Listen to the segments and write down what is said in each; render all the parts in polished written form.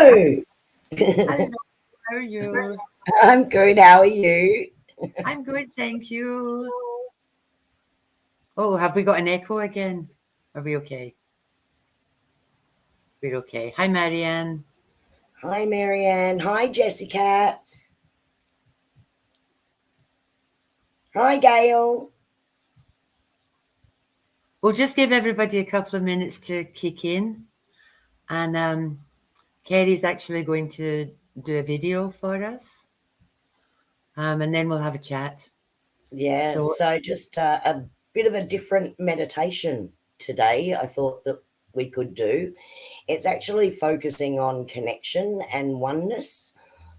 Hello. Hello, how are you? I'm good. How are you? I'm good, thank you. Oh, have we got an echo again? Are we okay? We're okay. Hi, Marianne. Hi, Marianne. Hi, Jessica. Hi, Gail. We'll just give everybody a couple of minutes to kick in. And Kerrie's actually going to do a video for us. And then we'll have a chat. Yeah, so just a bit of a different meditation today, I thought that we could do. It's actually focusing on connection and oneness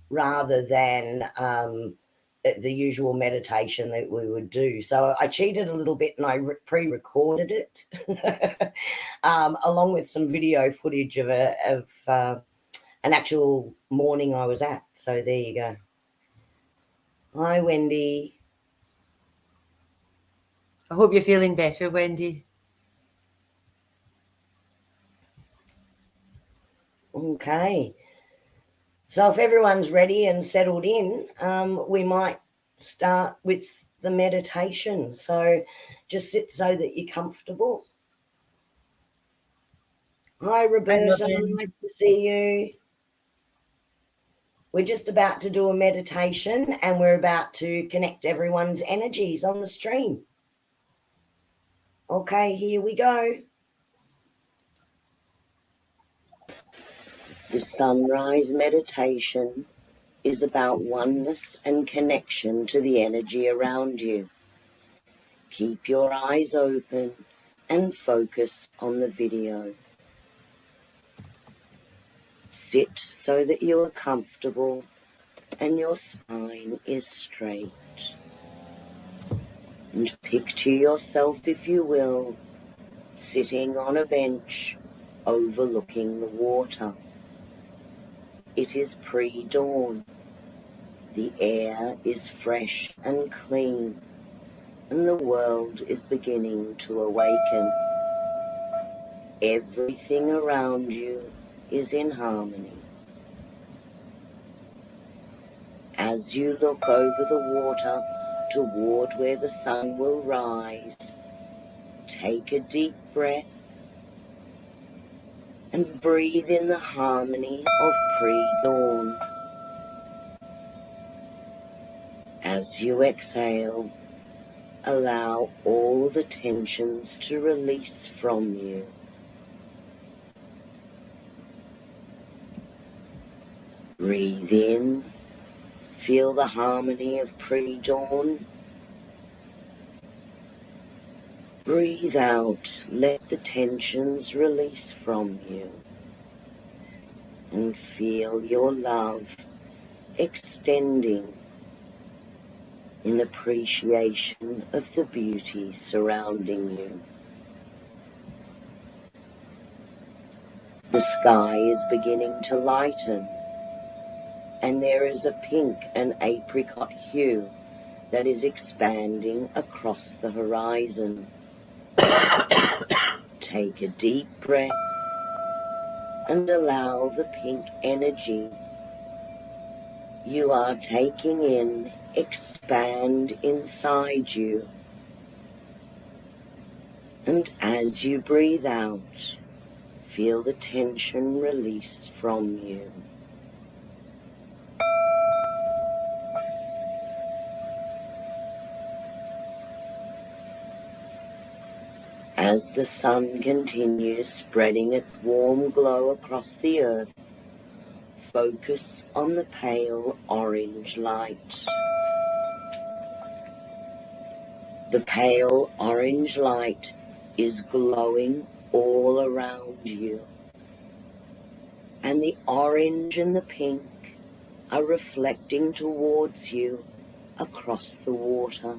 rather than the usual meditation that we would do. So I cheated a little bit and I pre-recorded it along with some video footage of an actual morning I was at. So there you go. Hi, Wendy. I hope you're feeling better, Wendy. Okay. So if everyone's ready and settled in, we might start with the meditation. So just sit so that you're comfortable. Hi, Roberta. Nice to see you. We're just about to do a meditation and we're about to connect everyone's energies on the stream. Okay, here we go. The sunrise meditation is about oneness and connection to the energy around you. Keep your eyes open and focus on the video. Sit so that you are comfortable and your spine is straight. And picture yourself, if you will, sitting on a bench overlooking the water. It is pre-dawn. The air is fresh and clean, and the world is beginning to awaken. Everything around you is in harmony. As you look over the water toward where the sun will rise, take a deep breath and breathe in the harmony of pre-dawn. As you exhale, allow all the tensions to release from you. Breathe in, feel the harmony of pre-dawn. Breathe out, let the tensions release from you. And feel your love extending in appreciation of the beauty surrounding you. The sky is beginning to lighten, and there is a pink and apricot hue that is expanding across the horizon. Take a deep breath and allow the pink energy you are taking in expand inside you. And as you breathe out, feel the tension release from you. As the sun continues spreading its warm glow across the earth, focus on the pale orange light. The pale orange light is glowing all around you, and the orange and the pink are reflecting towards you across the water.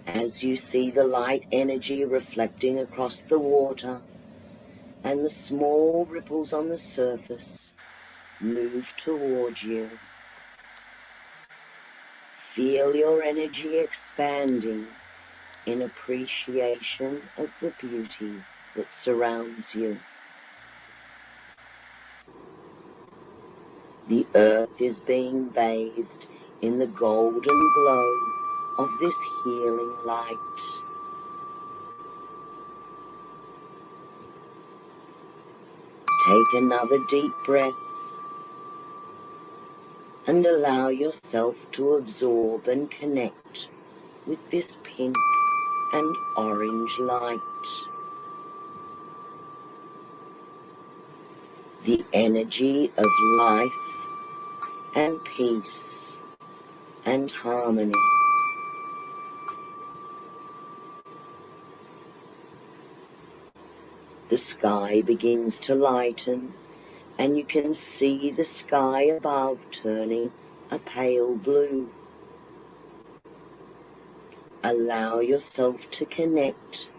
As you see the light energy reflecting across the water and the small ripples on the surface move towards you, feel your energy expanding in appreciation of the beauty that surrounds you. The earth is being bathed in the golden glow of this healing light. Take another deep breath and allow yourself to absorb and connect with this pink and orange light. The energy of life and peace and harmony. The sky begins to lighten, and you can see the sky above turning a pale blue. Allow yourself to connect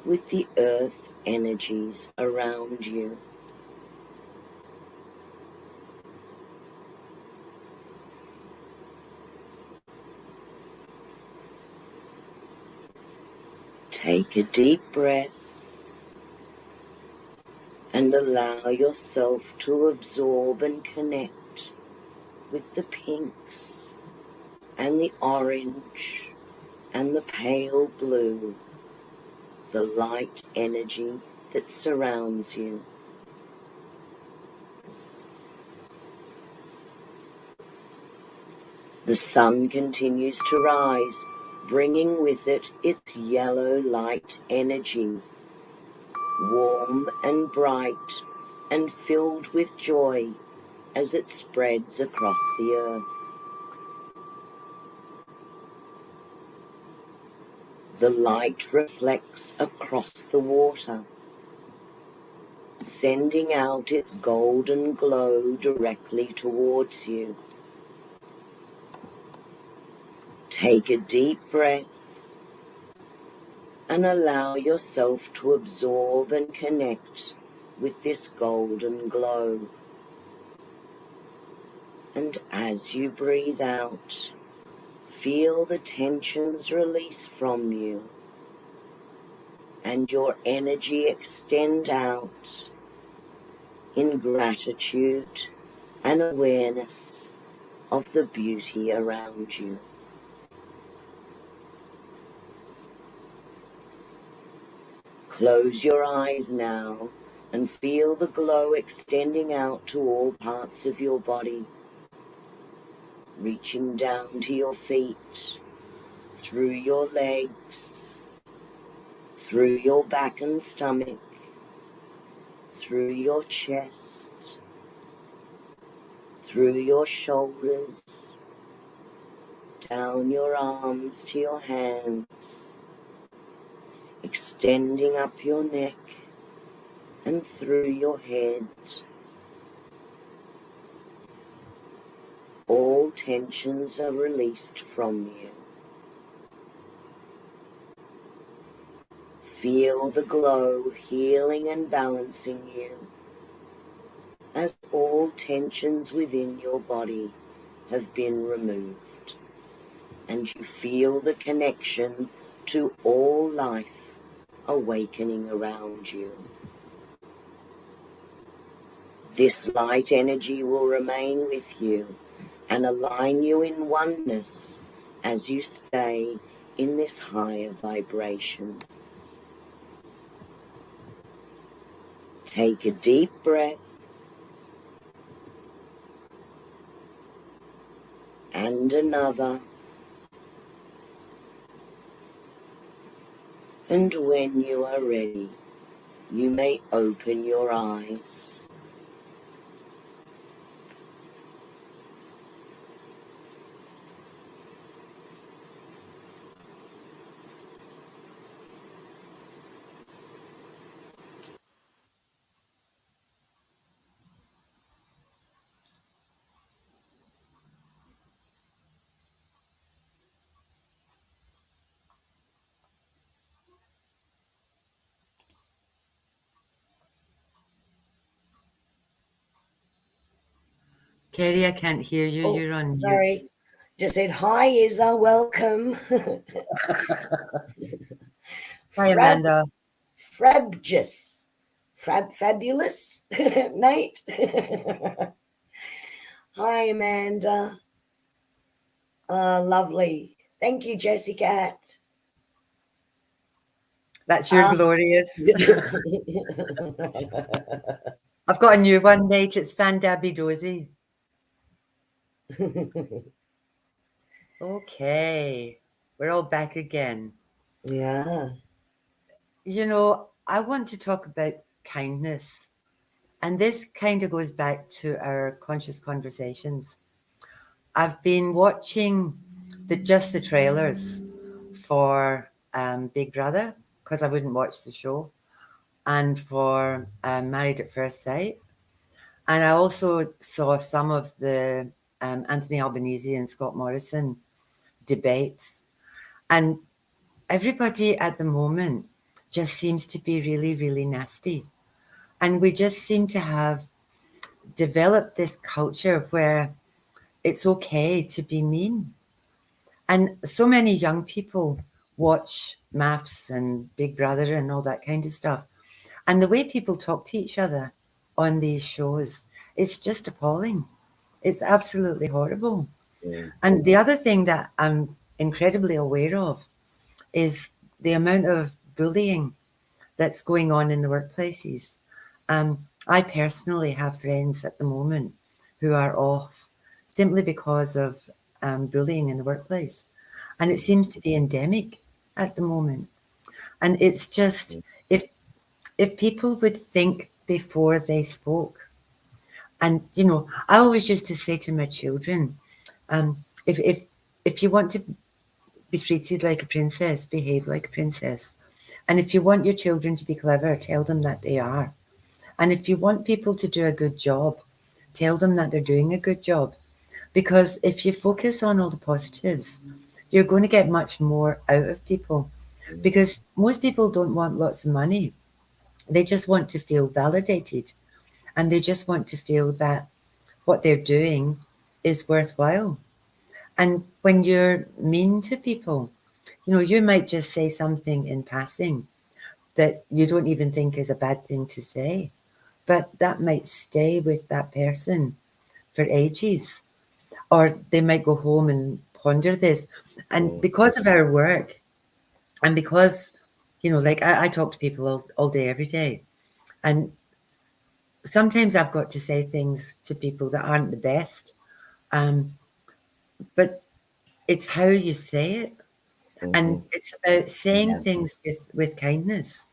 with the earth energies around you. Take a deep breath and allow yourself to absorb and connect with the pinks and the orange and the pale blue, the light energy that surrounds you. The sun continues to rise, bringing with it its yellow light energy, warm and bright and filled with joy as it spreads across the earth. The light reflects across the water, sending out its golden glow directly towards you. Take a deep breath and allow yourself to absorb and connect with this golden glow. And as you breathe out, feel the tensions release from you and your energy extend out in gratitude and awareness of the beauty around you. Close your eyes now and feel the glow extending out to all parts of your body, reaching down to your feet, through your legs, through your back and stomach, through your chest, through your shoulders, down your arms to your hands, extending up your neck and through your head. All tensions are released from you. Feel the glow healing and balancing you as all tensions within your body have been removed and you feel the connection to all life awakening around you. This light energy will remain with you and align you in oneness as you stay in this higher vibration. Take a deep breath and another, and when you are ready, you may open your eyes. Kerrie, I can't hear you. Oh, You're on sorry. mute. Just said, hi, Isa, welcome. Hi, Amanda. Fabulous, Nate. Hi, Amanda. Lovely. Thank you, Jessica. That's your glorious. I've got a new one, mate. It's Fandabby Dozy. Okay, we're all back again. Yeah. You know, I want to talk about kindness. And this kind of goes back to our conscious conversations. I've been watching just the trailers for Big Brother because I wouldn't watch the show, and for Married at First Sight. And I also saw some of the Anthony Albanese and Scott Morrison debates. And everybody at the moment just seems to be really, really nasty. And we just seem to have developed this culture where it's okay to be mean. And so many young people watch Maths and Big Brother and all that kind of stuff. And the way people talk to each other on these shows, it's just appalling. It's absolutely horrible. Mm. And the other thing that I'm incredibly aware of is the amount of bullying that's going on in the workplaces. I personally have friends at the moment who are off simply because of bullying in the workplace. And it seems to be endemic at the moment. And it's just, if people would think before they spoke, and you know, I always used to say to my children, um, if you want to be treated like a princess, behave like a princess. And if you want your children to be clever, tell them that they are. And if you want people to do a good job, tell them that they're doing a good job. Because if you focus on all the positives, you're going to get much more out of people. Because most people don't want lots of money. They just want to feel validated, and they just want to feel that what they're doing is worthwhile. And when you're mean to people, you know, you might just say something in passing that you don't even think is a bad thing to say, but that might stay with that person for ages. Or they might go home and ponder this. And because of our work, and because, you know, like I talk to people all day, every day. And sometimes I've got to say things to people that aren't the best. But it's how you say it. And it's about saying things with kindness.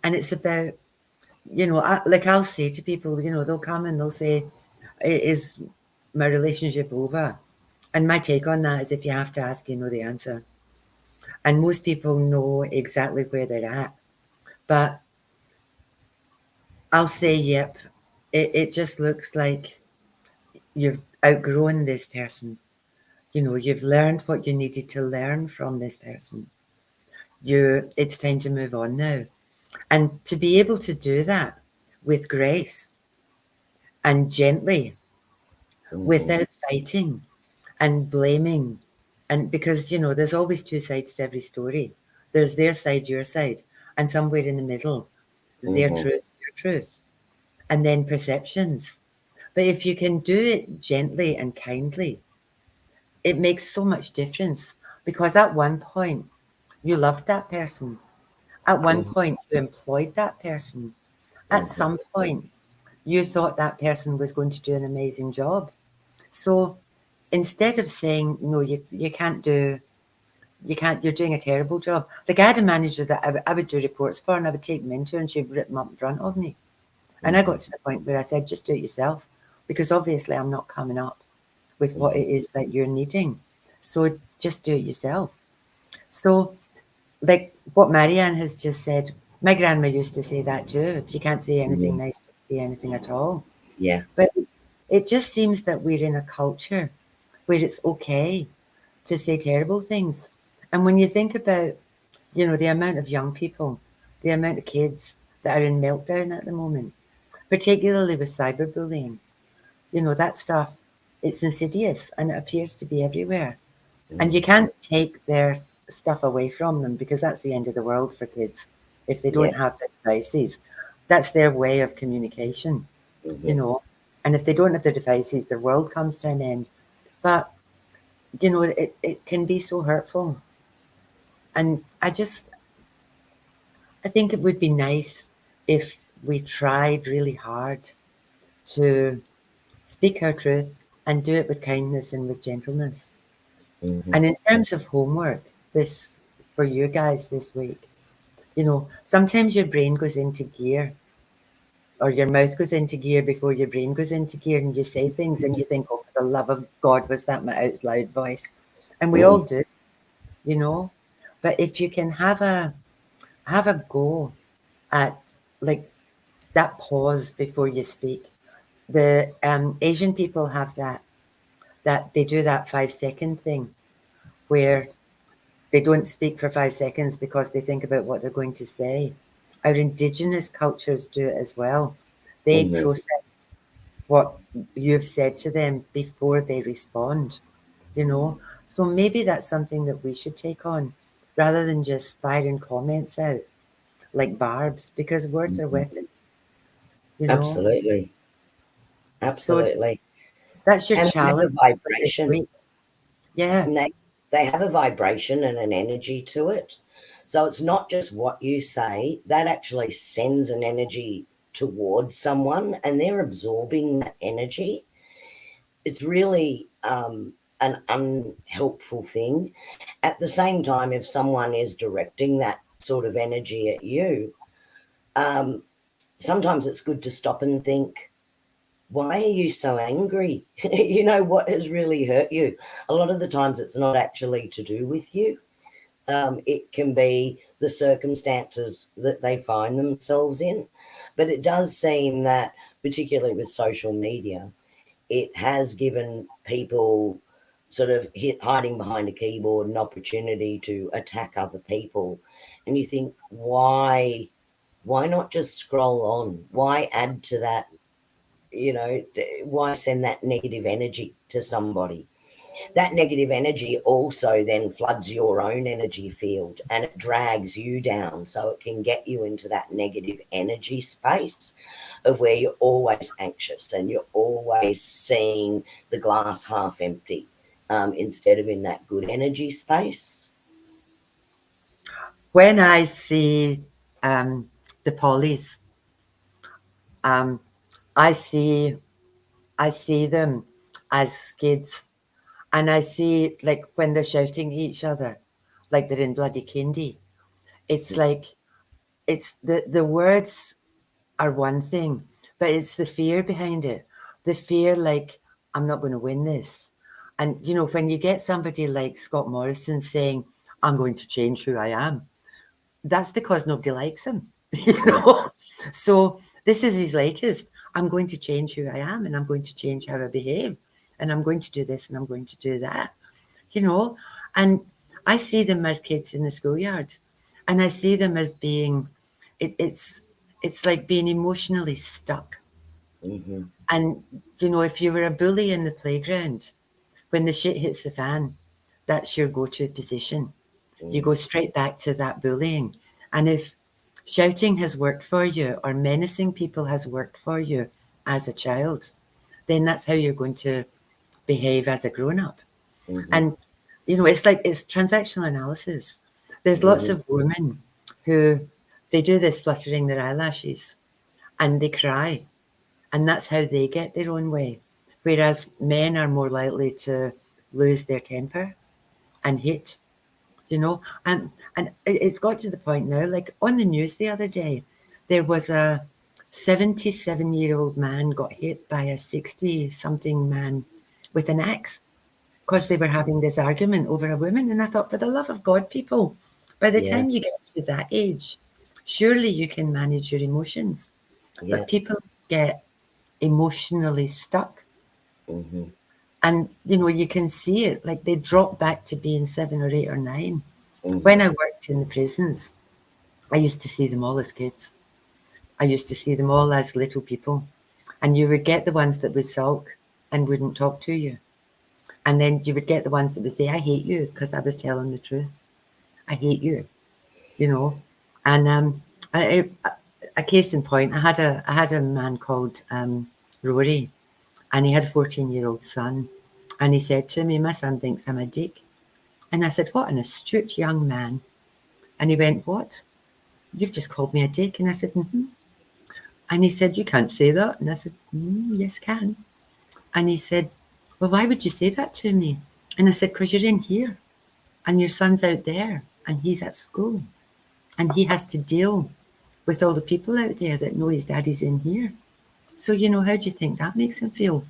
And it's about, you know, I'll say to people, you know, they'll come and they'll say, is my relationship over? And my take on that is, if you have to ask, you know the answer. And most people know exactly where they're at. But I'll say, yep, it just looks like you've outgrown this person. You know, you've learned what you needed to learn from this person. It's time to move on now. And to be able to do that with grace and gently, without fighting and blaming. And because, you know, there's always two sides to every story. There's their side, your side, and somewhere in the middle, their truth, your truth, and then perceptions. But if you can do it gently and kindly, it makes so much difference, because at one point you loved that person. At one point you employed that person. At some point you thought that person was going to do an amazing job. So instead of saying, no, you can't do, you can't, you're doing a terrible job. Like, I had a manager that I would do reports for, and I would take them into her, and she'd rip them up in front of me. And I got to the point where I said, just do it yourself, because obviously I'm not coming up with what it is that you're needing. So just do it yourself. So, like what Marianne has just said, my grandma used to say that too. If you can't say anything nice, don't say anything at all. Yeah. But it just seems that we're in a culture where it's okay to say terrible things. And when you think about, you know, the amount of young people, the amount of kids that are in meltdown at the moment, particularly with cyberbullying, you know, that stuff, it's insidious and it appears to be everywhere. And you can't take their stuff away from them, because that's the end of the world for kids. If they don't have their devices, that's their way of communication, you know. And if they don't have their devices, their world comes to an end. But, you know, it can be so hurtful. And I think it would be nice if we tried really hard to speak our truth and do it with kindness and with gentleness. Mm-hmm. And in terms of homework, this for you guys this week, you know, sometimes your brain goes into gear or your mouth goes into gear before your brain goes into gear, and you say things and you think, oh, for the love of God, was that my out loud voice? And we all do, you know. But if you can have a go at like that pause before you speak. The Asian people have that they do that 5 second thing where they don't speak for 5 seconds because they think about what they're going to say. Our indigenous cultures do it as well. They Mm-hmm. process what you've said to them before they respond, you know. So maybe that's something that we should take on rather than just firing comments out like barbs, because words are weapons, you know. Absolutely. So Absolutely. that's your And they have a challenge for this vibration. week. Yeah. And they have a vibration and an energy to it. So it's not just what you say, that actually sends an energy towards someone and they're absorbing that energy. It's really an unhelpful thing. At the same time, if someone is directing that sort of energy at you, um, sometimes it's good to stop and think, why are you so angry? You know, what has really hurt you? A lot of the times it's not actually to do with you. It can be the circumstances that they find themselves in. But it does seem that, particularly with social media, it has given people sort of hiding behind a keyboard an opportunity to attack other people. And you think, why not just scroll on? Why add to that? You know, why send that negative energy to somebody? That negative energy also then floods your own energy field and it drags you down, so it can get you into that negative energy space of where you're always anxious and you're always seeing the glass half empty, instead of in that good energy space. When I see the pollies, um, I see I see them as kids, and I see like when they're shouting at each other, like they're in bloody kindy. It's like it's the words are one thing, but it's the fear behind it. The fear, like, I'm not going to win this. And, you know, when you get somebody like Scott Morrison saying, I'm going to change who I am, that's because nobody likes him, you Yeah. know? So this is his latest. I'm going to change who I am and I'm going to change how I behave and I'm going to do this and I'm going to do that, you know? And I see them as kids in the schoolyard and I see them as being, it's like being emotionally stuck. Mm-hmm. And, you know, if you were a bully in the playground, when the shit hits the fan, that's your go-to position. You go straight back to that bullying. And if shouting has worked for you or menacing people has worked for you as a child, then that's how you're going to behave as a grown-up. Mm-hmm. And, you know, it's like it's transactional analysis. There's lots Mm-hmm. of women who they do this fluttering their eyelashes and they cry. And that's how they get their own way. Whereas men are more likely to lose their temper and hit, you know. And it's got to the point now, like on the news the other day, there was a 77-year-old man got hit by a 60-something man with an axe because they were having this argument over a woman. And I thought, for the love of God, people, by the Yeah. time you get to that age, surely you can manage your emotions. Yeah. But people get emotionally stuck. Mm-hmm. And, you know, you can see it, like they drop back to being 7 or 8 or 9. Mm-hmm. When I worked in the prisons, I used to see them all as kids. I used to see them all as little people. And you would get the ones that would sulk and wouldn't talk to you. And then you would get the ones that would say, I hate you because I was telling the truth. I hate you, you know. And a case in point, I had a man called Rory, and he had a 14-year-old son. And he said to me, my son thinks I'm a dick. And I said, what an astute young man. And he went, what? You've just called me a dick. And I said, mm-hmm. And he said, you can't say that. And I said, yes, can. And he said, well, why would you say that to me? And I said, because you're in here and your son's out there and he's at school and he has to deal with all the people out there that know his daddy's in here. So, how do you think that makes him feel?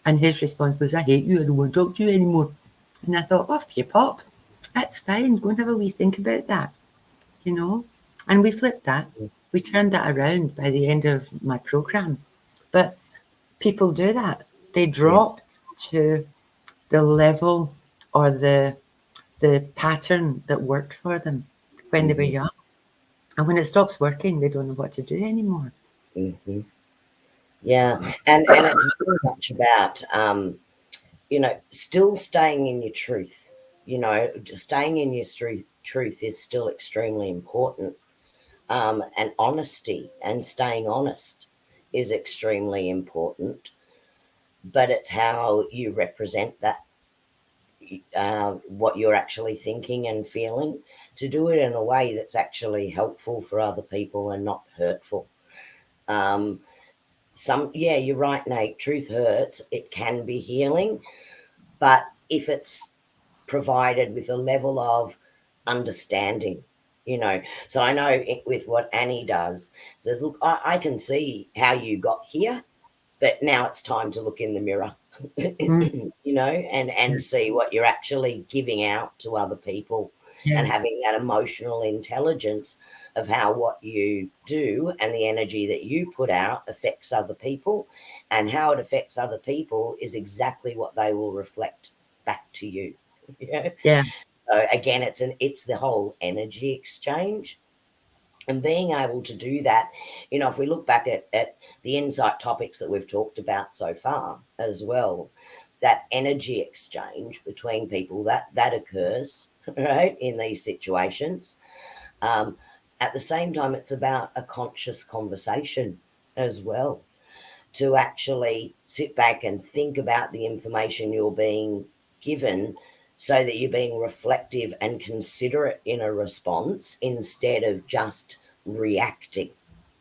And his response was, I hate you. I don't want to talk to you anymore. And I thought, off you pop. That's fine. Go and have a wee think about that, And we flipped that. We turned that around by the end of my program. But people do that. They drop to the level or the pattern that worked for them when they were young. And when it stops working, they don't know what to do anymore. Yeah. And it's very much about, still staying in your truth. Just staying in your truth is still extremely important. And honesty and staying honest is extremely important. But it's how you represent that, what you're actually thinking and feeling, to do it in a way that's actually helpful for other people and not hurtful. You're right, Nate. Truth hurts. It can be healing, but if it's provided with a level of understanding, So I know with what Annie does, says, look, I can see how you got here, but now it's time to look in the mirror, and see what you're actually giving out to other people, and having that emotional intelligence of how what you do and the energy that you put out affects other people, and how it affects other people is exactly what they will reflect back to you. Yeah. So again, it's the whole energy exchange. And being able to do that, if we look back at the insight topics that we've talked about so far as well, that energy exchange between people that occurs, right, in these situations. At the same time, it's about a conscious conversation as well, to actually sit back and think about the information you're being given, so that you're being reflective and considerate in a response instead of just reacting,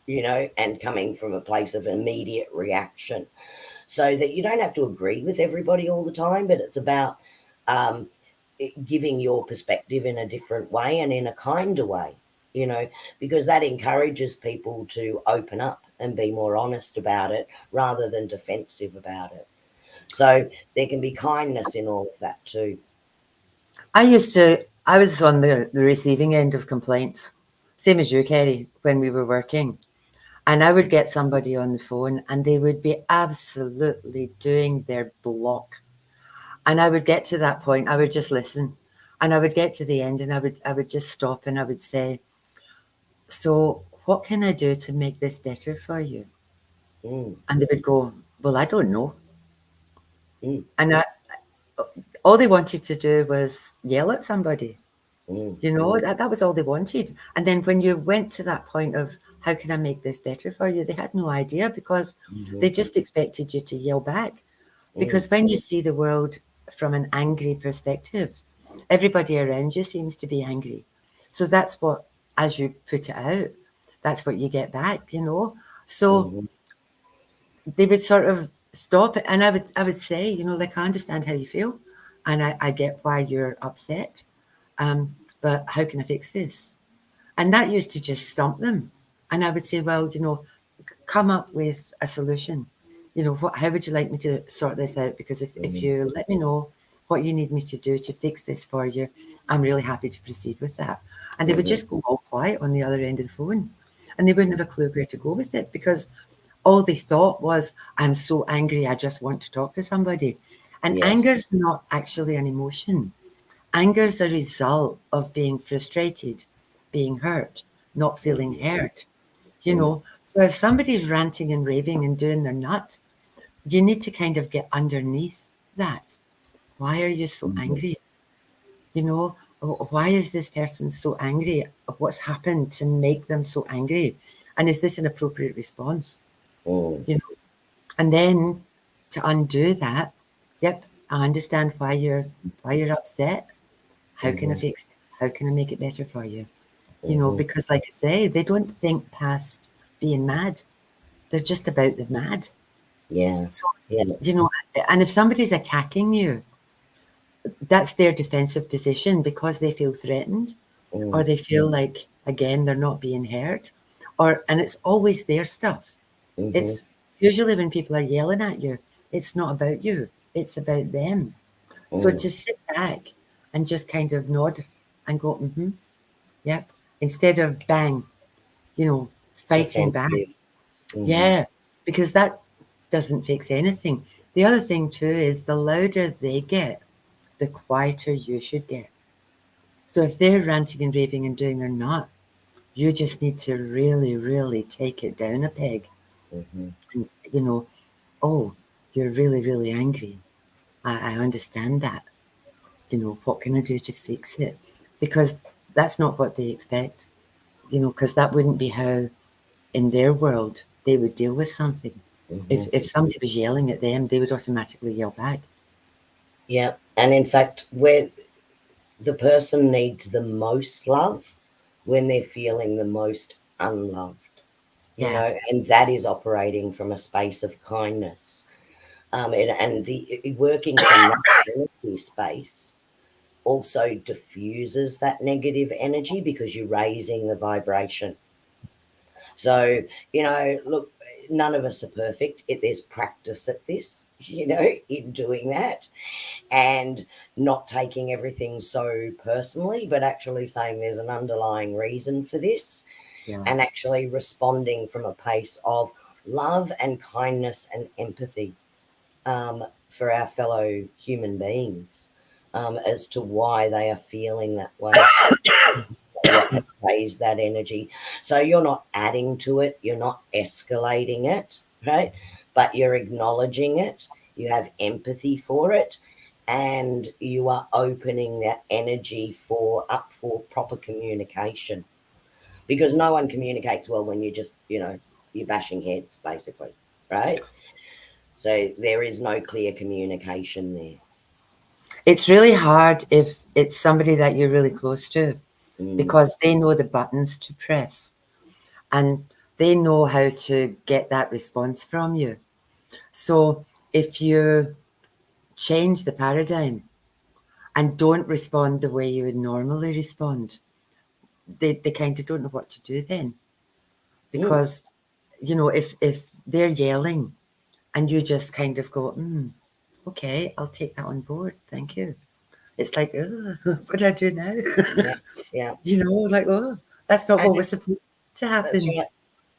and coming from a place of immediate reaction. So that you don't have to agree with everybody all the time, but it's about giving your perspective in a different way and in a kinder way, because that encourages people to open up and be more honest about it rather than defensive about it. So there can be kindness in all of that too. I was on the receiving end of complaints, same as you, Kerrie, when we were working. And I would get somebody on the phone and they would be absolutely doing their block. And I would get to that point, I would just listen. And I would get to the end and I would just stop and I would say, so what can I do to make this better for you? And they would go, well, I don't know. And all they wanted to do was yell at somebody. That was all they wanted. And then when you went to that point of how can I make this better for you, they had no idea, because they just expected you to yell back. Because when you see the world from an angry perspective, everybody around you seems to be angry. So that's what, as you put it out, that's what you get back, So they would sort of stop it. And I would say, like, I understand how you feel and I get why you're upset. But how can I fix this? And that used to just stump them. And I would say, well, come up with a solution. How would you like me to sort this out? Because if you let me know what you need me to do to fix this for you, I'm really happy to proceed with that. And they would just go all quiet on the other end of the phone. And they wouldn't have a clue where to go with it, because all they thought was, I'm so angry, I just want to talk to somebody. And anger's not actually an emotion. Anger is a result of being frustrated, being hurt, not feeling heard. So if somebody's ranting and raving and doing their nut, you need to kind of get underneath that. Why are you so angry? Why is this person so angry? What's happened to make them so angry? And is this an appropriate response? And then to undo that. Yep, I understand why you're upset. How can I fix this? How can I make it better for you? You know, because like I say, they don't think past being mad. They're just about the mad. Yeah. So, Yeah. you know, and if somebody's attacking you, that's their defensive position because they feel threatened or they feel like, again, they're not being heard. And it's always their stuff. It's usually when people are yelling at you, it's not about you, it's about them. So to sit back and just kind of nod and go, yep, instead of bang, you know, fighting back. Defensive. Yeah, because that doesn't fix anything. The other thing too is the louder they get, the quieter you should get. So if they're ranting and raving and doing their nut, you just need to really, really take it down a peg. And, you know, oh, you're really, really angry. I understand that. You know, what can I do to fix it? Because that's not what they expect, you know, because that wouldn't be how in their world they would deal with something. If somebody was yelling at them, they would automatically yell back. Yeah. And in fact, where the person needs the most love when they're feeling the most unloved, you Yeah. know, and that is operating from a space of kindness. And the working from that energy space also diffuses that negative energy because you're raising the vibration. So, you know, look, none of us are perfect. There's practice at this, you know, in doing that and not taking everything so personally, but actually saying there's an underlying reason for this Yeah. and actually responding from a place of love and kindness and empathy for our fellow human beings as to why they are feeling that way. What has raised that energy. So you're not adding to it, you're not escalating it, right? But you're acknowledging it, you have empathy for it, and you are opening that energy up for proper communication. Because no one communicates well when you just, you know, you're bashing heads, basically, right? So there is no clear communication there. It's really hard if it's somebody that you're really close to because they know the buttons to press and they know how to get that response from you. So if you change the paradigm and don't respond the way you would normally respond, they kind of don't know what to do then. Because, you know, if they're yelling and you just kind of go, okay, I'll take that on board. Thank you. It's like, oh, what do I do now? Yeah, yeah. You know, like, oh, that's not And what was supposed to that's happen.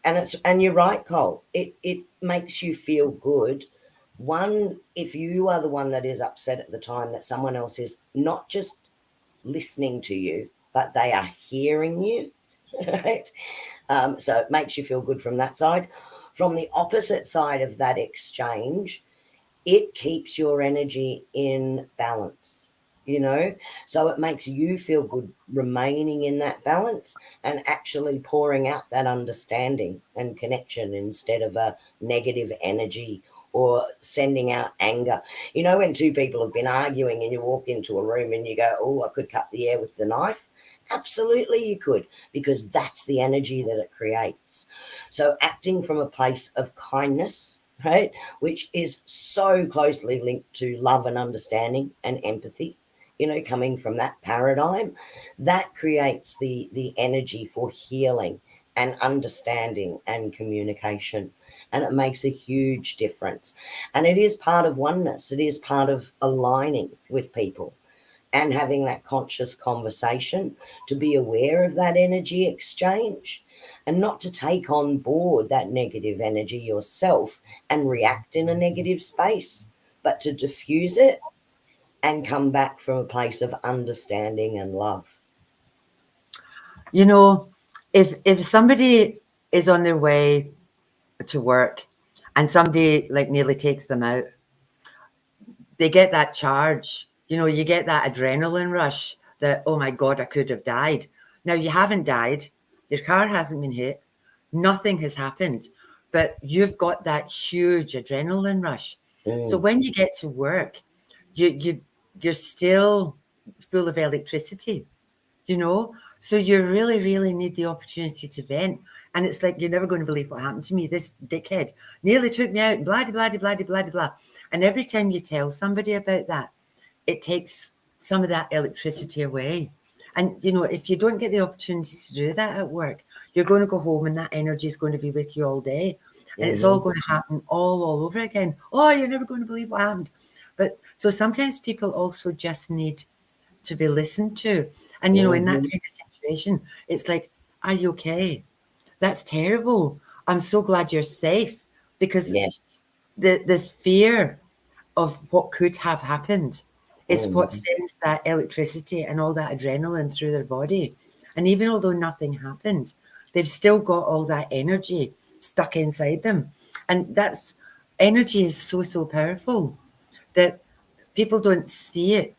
right. And you're right, Cole. It makes you feel good. One, if you are the one that is upset at the time that someone else is not just listening to you, but they are hearing you, right? So it makes you feel good from that side. From the opposite side of that exchange, it keeps your energy in balance, you know, so it makes you feel good remaining in that balance and actually pouring out that understanding and connection instead of a negative energy or sending out anger. You know, when two people have been arguing and you walk into a room and you go, oh, I could cut the air with the knife. Absolutely you could, because that's the energy that it creates. So acting from a place of kindness, right, which is so closely linked to love and understanding and empathy, you know, coming from that paradigm, that creates the energy for healing and understanding and communication. And it makes a huge difference. And it is part of oneness, it is part of aligning with people and having that conscious conversation to be aware of that energy exchange and not to take on board that negative energy yourself and react in a negative space, but to diffuse it and come back from a place of understanding and love. You know, if somebody is on their way to work and somebody like nearly takes them out, they get that charge. You know, you get that adrenaline rush that, oh my God, I could have died. Now, you haven't died. Your car hasn't been hit. Nothing has happened. But you've got that huge adrenaline rush. So Mm. when you get to work, you're still full of electricity, you know? So you really, really need the opportunity to vent. And it's like, you're never going to believe what happened to me. This dickhead nearly took me out, blah, blah, blah, blah, blah, blah. And every time you tell somebody about that, it takes some of that electricity away. And, you know, if you don't get the opportunity to do that at work, you're going to go home and that energy is going to be with you all day. And it's all Mm-hmm. going to happen all over again. Oh, you're never going to believe what happened. But so sometimes people also just need to be listened to. And, you know, in that Mm-hmm. kind of situation, it's like, are you okay? That's terrible. I'm so glad you're safe, because Yes. the fear of what could have happened is what Mm-hmm. sends that electricity and all that adrenaline through their body. And even although nothing happened, they've still got all that energy stuck inside them. And that's energy is so, so powerful that people don't see it.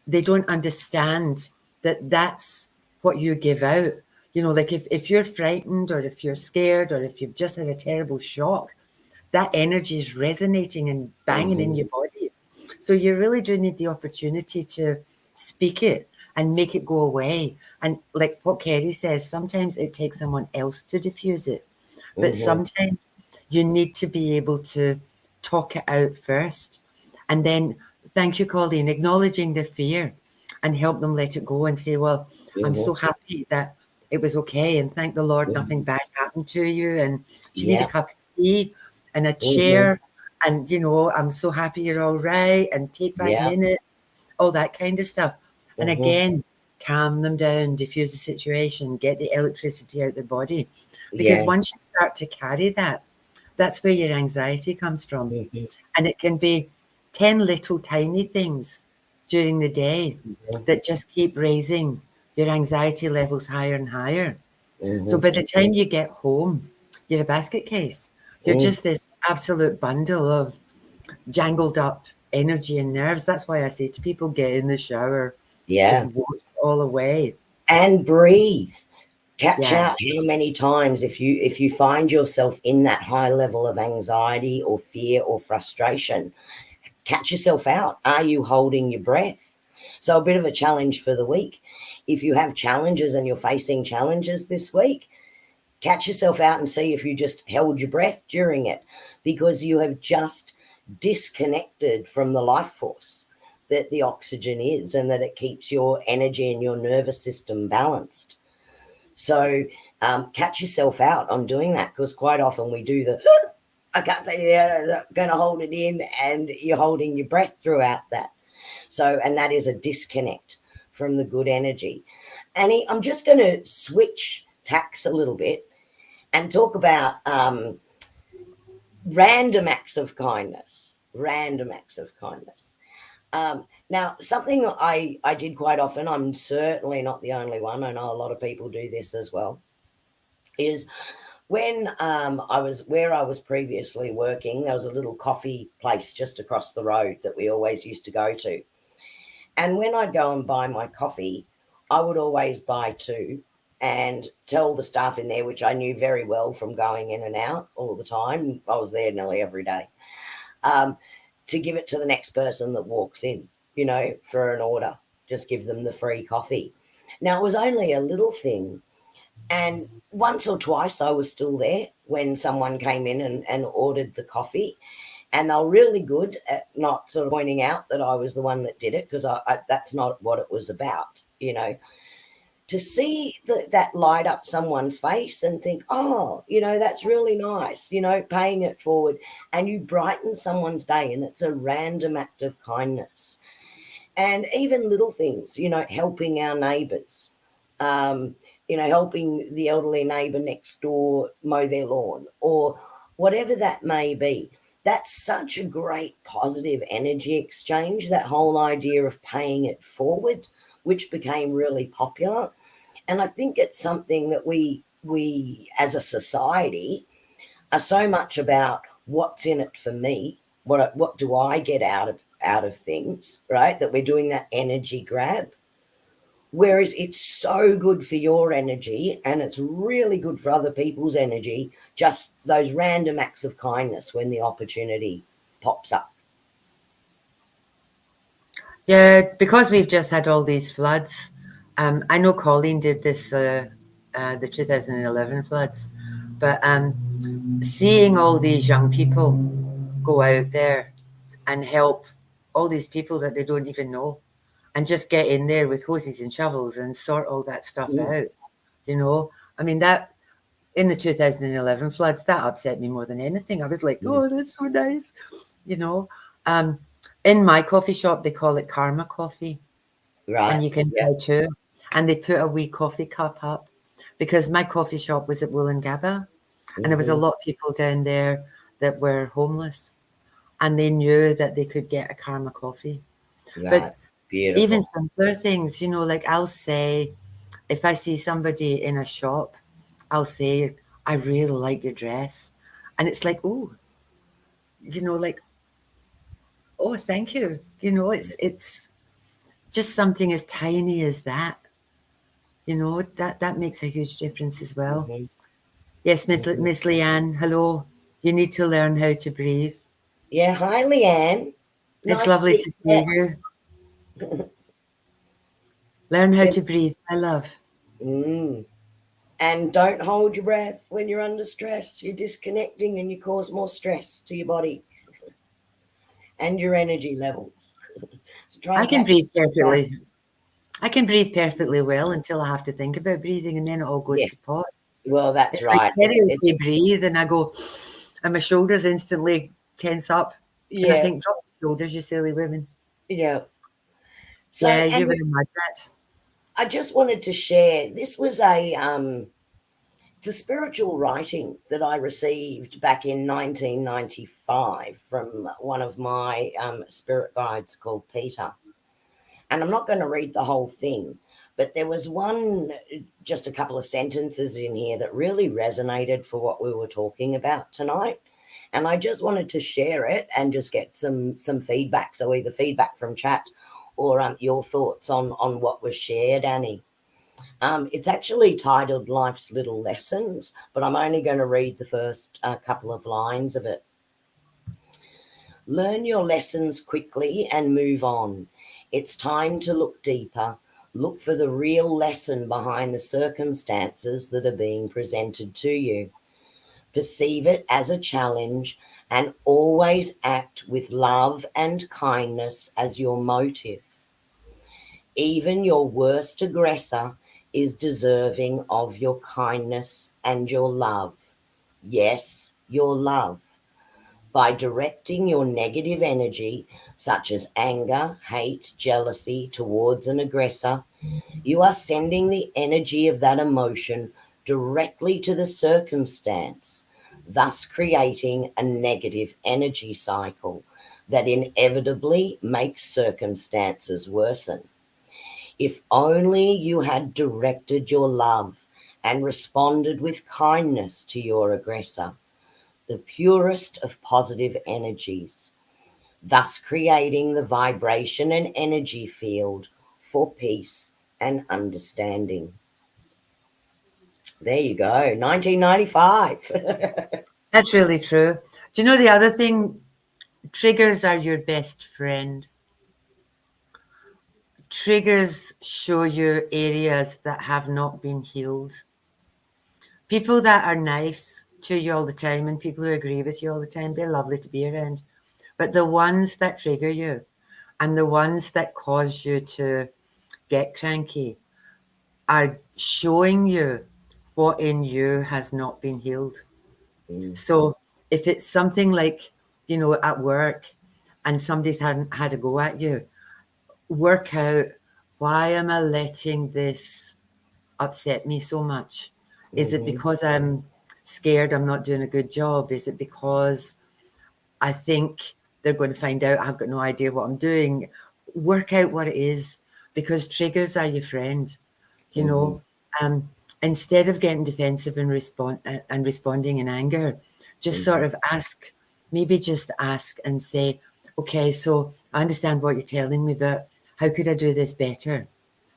They don't understand that that's what you give out. You know, like if you're frightened, or if you're scared, or if you've just had a terrible shock, that energy is resonating and banging in Mm-hmm. your body. So you really do need the opportunity to speak it and make it go away. And like what Kerrie says, sometimes it takes someone else to diffuse it, but Mm-hmm. sometimes you need to be able to talk it out first. And then, thank you, Colleen, acknowledging the fear and help them let it go and say, well, I'm Mm-hmm. so happy that it was okay. And thank the Lord, Mm-hmm. nothing bad happened to you. And do you need a Yeah. cup of tea and a Mm-hmm. chair? And, you know, I'm so happy you're all right. And take five Yeah. minutes, all that kind of stuff. And Mm-hmm. again, calm them down, diffuse the situation, get the electricity out the body. Because Yeah. once you start to carry that, that's where your anxiety comes from. Mm-hmm. And it can be 10 little tiny things during the day Mm-hmm. that just keep raising your anxiety levels higher and higher. So Mm-hmm. by the time you get home, you're a basket case. You're Mm. just this absolute bundle of jangled up energy and nerves. That's why I say to people, get in the shower, just Yeah. wash it all away. And breathe. Catch Yeah. out how many times, if you find yourself in that high level of anxiety or fear or frustration, catch yourself out. Are you holding your breath? So a bit of a challenge for the week. If you have challenges and you're facing challenges this week, catch yourself out and see if you just held your breath during it, because you have just disconnected from the life force that the oxygen is, and that it keeps your energy and your nervous system balanced. So catch yourself out on doing that, because quite often we do the I can't say anything, I'm going to hold it in, and you're holding your breath throughout that. So, and that is a disconnect from the good energy. Annie, I'm just going to switch tacks a little bit and talk about random acts of kindness. Random acts of kindness. Now, something I did quite often, I'm certainly not the only one, I know a lot of people do this as well, is when I was where I was previously working, there was a little coffee place just across the road that we always used to go to. And when I'd go and buy my coffee, I would always buy two and tell the staff in there, which I knew very well from going in and out all the time, I was there nearly every day, um, to give it to the next person that walks in, for an order. Just give them the free coffee. Now, it was only a little thing, and once or twice I was still there when someone came in and ordered the coffee. And they were really good at not sort of pointing out that I was the one that did it, because that's not what it was about. To see that light up someone's face and think, oh, that's really nice, paying it forward. And you brighten someone's day, and it's a random act of kindness. And even little things, helping our neighbours, helping the elderly neighbour next door mow their lawn, or whatever that may be. That's such a great positive energy exchange, that whole idea of paying it forward, which became really popular. And I think it's something that we as a society are so much about what's in it for me, what do I get out of things, right? That we're doing that energy grab. Whereas it's so good for your energy, and it's really good for other people's energy, just those random acts of kindness when the opportunity pops up. Yeah, because we've just had all these floods. I know Colleen did this, the 2011 floods, but seeing all these young people go out there and help all these people that they don't even know, and just get in there with hoses and shovels and sort all that stuff out. You know, I mean, that in the 2011 floods, that upset me more than anything. I was like, oh, that's so nice. You know, in my coffee shop, they call it Karma Coffee. Right. And you can buy two. And they put a wee coffee cup up, because my coffee shop was at Wollongabba, and there was a lot of people down there that were homeless, and they knew that they could get a Karma Coffee. Right. But Beautiful. even simpler things, you know, like I'll say, if I see somebody in a shop, I'll say, I really like your dress. And it's like, oh, you know, like, oh, thank you. You know, it's just something as tiny as that. You know, that makes a huge difference as well. Yes, Miss Leanne, hello. You need to learn how to breathe. Yeah, hi, Leanne. It's Nice lovely to see you. Learn how to breathe, my love. And don't hold your breath when you're under stress. You're disconnecting and you cause more stress to your body and your energy levels. So try I and can catch breathe perfectly. I can breathe perfectly well until I have to think about breathing, and then it all goes to pot. Well, that's It's right. like Kerrie will say breathe, and I go, and my shoulders instantly tense up. And I think, drop your shoulders, you silly women. Yeah. So, Yeah, you're going to mad that. I just wanted to share. This was it's a spiritual writing that I received back in 1995 from one of my spirit guides called Peter. And I'm not going to read the whole thing, but there was just a couple of sentences in here that really resonated for what we were talking about tonight. And I just wanted to share it and just get some feedback. So either feedback from chat or your thoughts on what was shared, Annie. It's actually titled Life's Little Lessons, but I'm only going to read the first couple of lines of it. Learn your lessons quickly and move on. It's time to look deeper. Look for the real lesson behind the circumstances that are being presented to you. Perceive it as a challenge and always act with love and kindness as your motive. Even your worst aggressor is deserving of your kindness and your love. Yes, your love. By directing your negative energy, such as anger, hate, jealousy, towards an aggressor, you are sending the energy of that emotion directly to the circumstance, thus creating a negative energy cycle that inevitably makes circumstances worsen. If only you had directed your love and responded with kindness to your aggressor, the purest of positive energies, thus creating the vibration and energy field for peace and understanding. There you go, 1995. That's really true. Do you know the other thing? Triggers are your best friend. Triggers show you areas that have not been healed. People that are nice to you all the time and people who agree with you all the time, they're lovely to be around. But the ones that trigger you and the ones that cause you to get cranky are showing you what in you has not been healed. So if it's something like, you know, at work and somebody's had a go at you, work out, why am I letting this upset me so much? Is it because I'm scared I'm not doing a good job? Is it because I think they're going to find out I've got no idea what I'm doing? Work out what it is, because triggers are your friend. You know, instead of getting defensive and responding in anger, just sort of maybe just ask and say, okay, so I understand what you're telling me, but how could I do this better?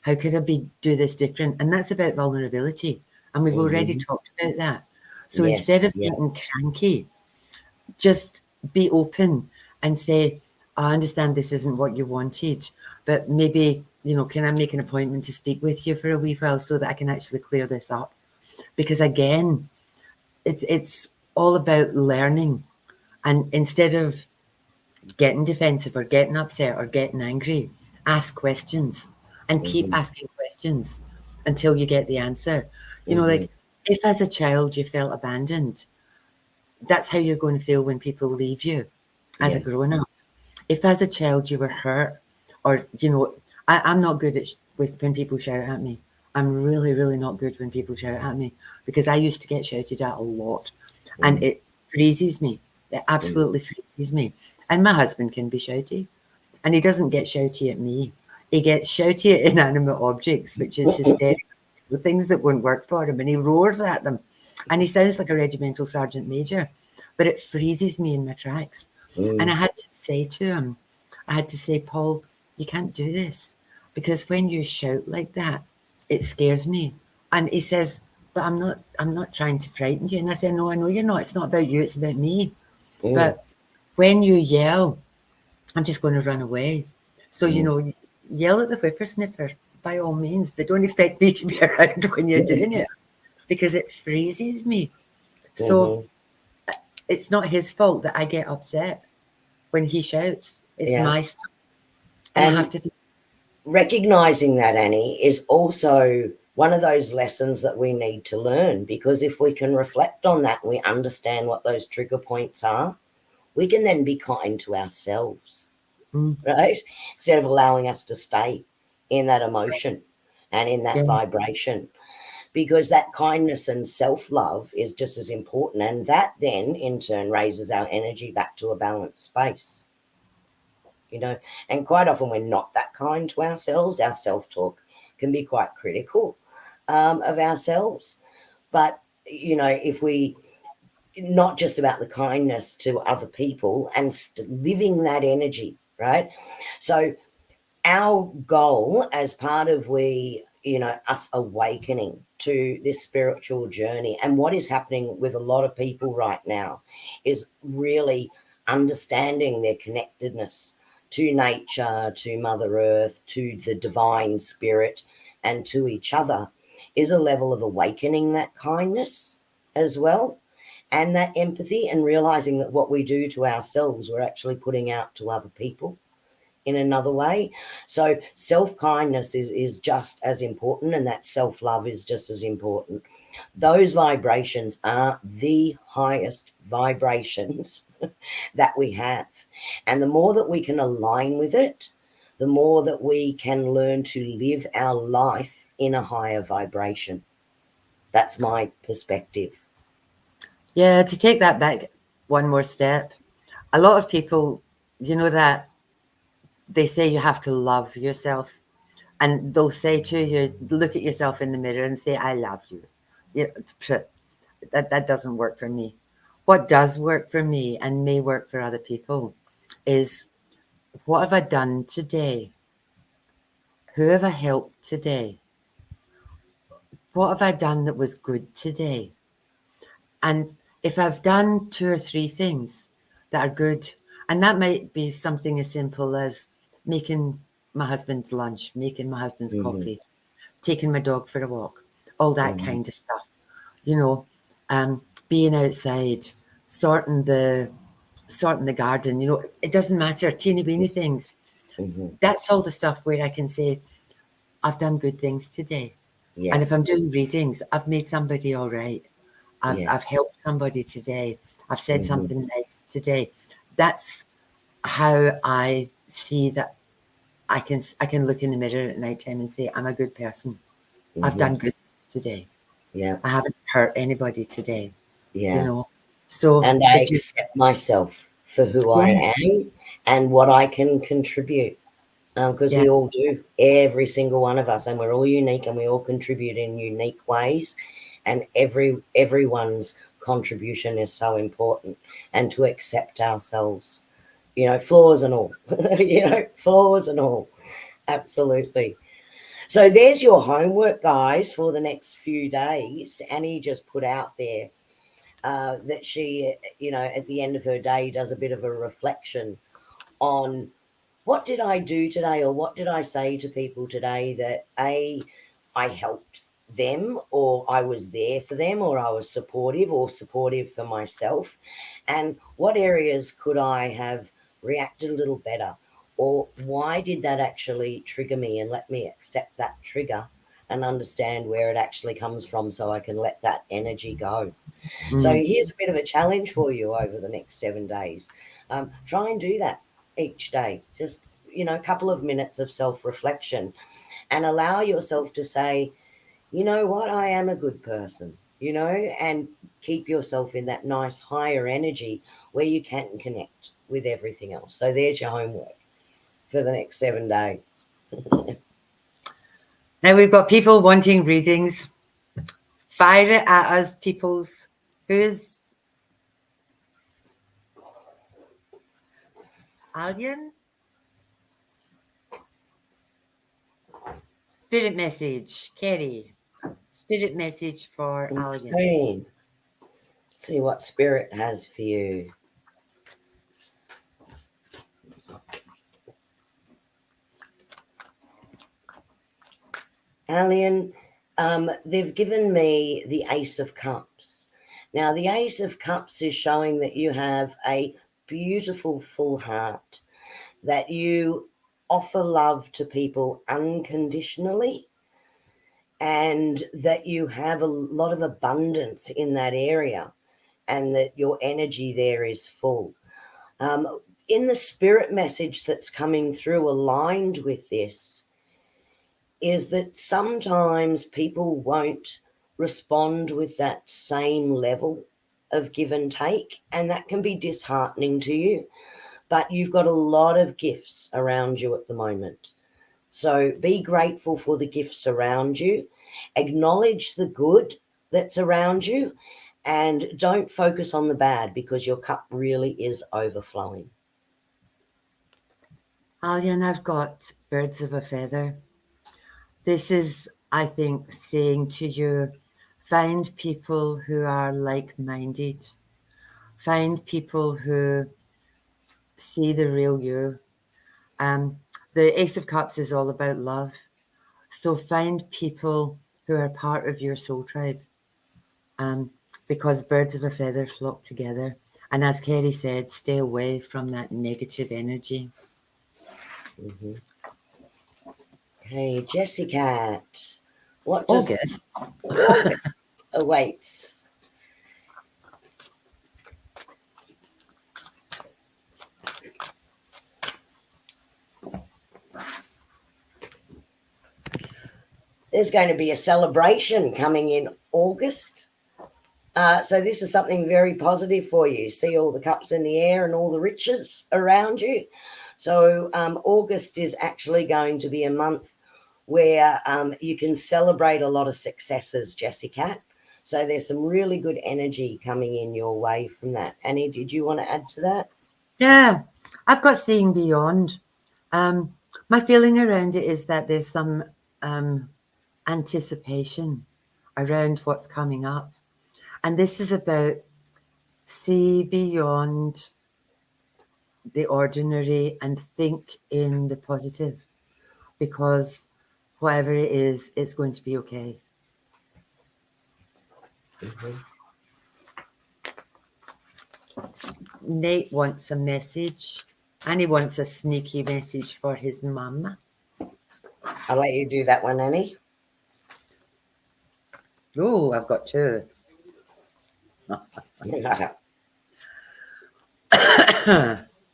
How could I do this different? And that's about vulnerability. And we've already talked about that. So instead of getting cranky, just be open and say, I understand this isn't what you wanted, but maybe, can I make an appointment to speak with you for a wee while so that I can actually clear this up? Because again, it's all about learning. And instead of getting defensive or getting upset or getting angry, ask questions and keep asking questions until you get the answer. Like if as a child you felt abandoned, that's how you're going to feel when people leave you as a grown up. If as a child you were hurt, or I'm not good at with when people shout at me. I'm really, really not good when people shout at me, because I used to get shouted at a lot, and it freezes me. It absolutely freezes me. And my husband can be shouty, and he doesn't get shouty at me. He gets shouty at inanimate objects, which is hysterical. The things that won't work for him, and he roars at them, and he sounds like a regimental sergeant major, but it freezes me in my tracks. And I had to say to him, Paul, you can't do this, because when you shout like that, it scares me. And he says, but I'm not trying to frighten you. And I said, no, I know you're not. It's not about you, it's about me. But when you yell, I'm just going to run away. So, yell at the whippersnapper by all means, but don't expect me to be around when you're doing it, because it freezes me. So it's not his fault that I get upset when he shouts. It's my stuff. And I have to think. Recognizing that, Annie, is also one of those lessons that we need to learn, because if we can reflect on that, we understand what those trigger points are, we can then be kind to ourselves, right? Instead of allowing us to stay in that emotion and in that vibration, because that kindness and self-love is just as important. And that then in turn raises our energy back to a balanced space. And quite often we're not that kind to ourselves. Our self-talk can be quite critical of ourselves. But, if we, not just about the kindness to other people and living that energy, right? So our goal as part of us awakening to this spiritual journey, and what is happening with a lot of people right now, is really understanding their connectedness to nature, to Mother Earth, to the divine spirit, and to each other, is a level of awakening that kindness as well, and that empathy, and realizing that what we do to ourselves, we're actually putting out to other people in another way. So self-kindness is just as important, and that self-love is just as important. Those vibrations are the highest vibrations that we have. And the more that we can align with it, the more that we can learn to live our life in a higher vibration. That's my perspective. Yeah, to take that back one more step, a lot of people, that they say you have to love yourself, and they'll say to you, look at yourself in the mirror and say, I love you. That doesn't work for me. What does work for me and may work for other people is, what have I done today? Who have I helped today? What have I done that was good today? And if I've done 2 or 3 things that are good, and that might be something as simple as making my husband's lunch, making my husband's coffee, taking my dog for a walk, all that kind of stuff, being outside, sorting the garden, it doesn't matter, teeny weeny things. That's all the stuff where I can say, I've done good things today. And if I'm doing readings, I've made somebody all right. I've helped somebody today. I've said something nice today. That's how I see that I can look in the mirror at night time and say, I'm a good person. I've done good things today. Yeah. I haven't hurt anybody today. Yeah. So and I accept myself for who I am and what I can contribute, because we all do, every single one of us, and we're all unique, and we all contribute in unique ways, and everyone's contribution is so important, and to accept ourselves, flaws and all, flaws and all. Absolutely. So there's your homework, guys, for the next few days. Annie just put out there that she, at the end of her day, does a bit of a reflection on what did I do today, or what did I say to people today that I helped them, or I was there for them, or I was supportive, or supportive for myself, and what areas could I have reacted a little better, or why did that actually trigger me, and let me accept that trigger and understand where it actually comes from so I can let that energy go. So here's a bit of a challenge for you over the next 7 days. Try and do that each day. Just, a couple of minutes of self-reflection, and allow yourself to say, you know what, I am a good person, and keep yourself in that nice higher energy where you can connect with everything else. So there's your homework for the next 7 days. Now we've got people wanting readings. Fire it at us, peoples. Who's Alien? Spirit message, Kerrie. Spirit message for Alien. Okay. Let's see what spirit has for you. Alien, they've given me the Ace of Cups. Now, the Ace of Cups is showing that you have a beautiful, full heart, that you offer love to people unconditionally, and that you have a lot of abundance in that area, and that your energy there is full. In the spirit message that's coming through aligned with this is that sometimes people won't respond with that same level of give and take, and that can be disheartening to you. But you've got a lot of gifts around you at the moment. So be grateful for the gifts around you, acknowledge the good that's around you, and don't focus on the bad, because your cup really is overflowing. Alien, I've got birds of a feather. This is, I think, saying to you, find people who are like-minded. Find people who see the real you. The Ace of Cups is all about love. So find people who are part of your soul tribe, because birds of a feather flock together. And as Kerrie said, stay away from that negative energy. Mm-hmm. Okay, Jessica, what does August awaits? There's going to be a celebration coming in August. So this is something very positive for you. See all the cups in the air and all the riches around you. So August is actually going to be a month where you can celebrate a lot of successes, Jessica. So there's some really good energy coming in your way from that. Annie, did you want to add to that? Yeah, I've got seeing beyond. My feeling around it is that there's some anticipation around what's coming up. And this is about see beyond the ordinary and think in the positive, because whatever it is, it's going to be okay. Mm-hmm. Nate wants a message, and he wants a sneaky message for his mum. I'll let you do that one, Annie. Oh, I've got two.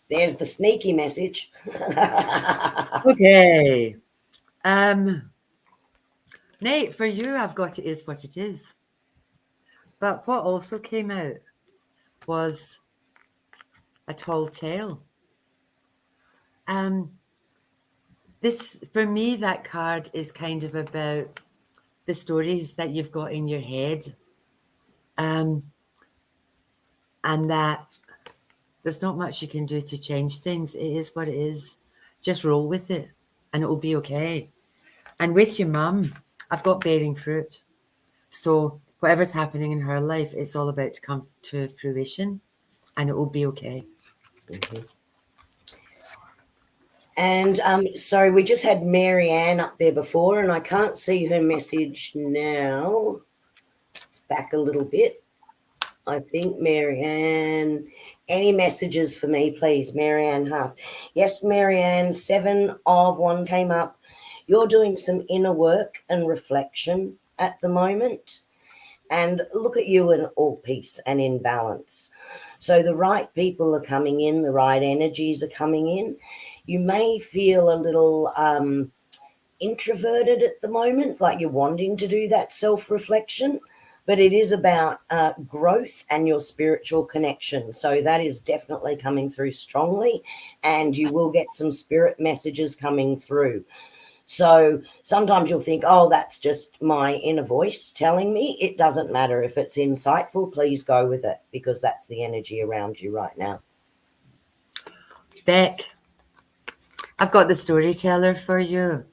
There's the sneaky message. Okay. Nate, for you, I've got it is what it is. But what also came out was a tall tale. This, for me, that card is kind of about the stories that you've got in your head. And that there's not much you can do to change things. It is what it is. Just roll with it and it will be okay. And with your mum, I've got bearing fruit. So whatever's happening in her life, it's all about to come to fruition and it will be okay. Mm-hmm. And sorry, we just had Mary Ann up there before, and I can't see her message now. It's back a little bit. I think Mary Ann. Any messages for me, please, Mary Ann Huff? Yes, Mary Ann, 7 of 1 came up. You're doing some inner work and reflection at the moment. And look at you in all peace and in balance. So the right people are coming in, the right energies are coming in. You may feel a little introverted at the moment, like you're wanting to do that self-reflection, but it is about growth and your spiritual connection. So that is definitely coming through strongly, and you will get some spirit messages coming through. So sometimes you'll think, oh, that's just my inner voice telling me. It doesn't matter. If it's insightful, please go with it, because that's the energy around you right now. Beck, I've got the storyteller for you.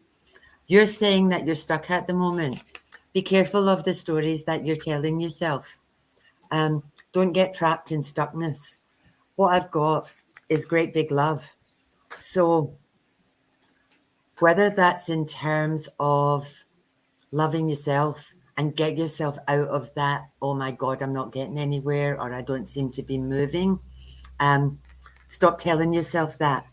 You're saying that you're stuck at the moment. Be careful of the stories that you're telling yourself. Don't get trapped in stuckness. What I've got is great big love. So whether that's in terms of loving yourself and get yourself out of that, oh my God, I'm not getting anywhere, or I don't seem to be moving. Stop telling yourself that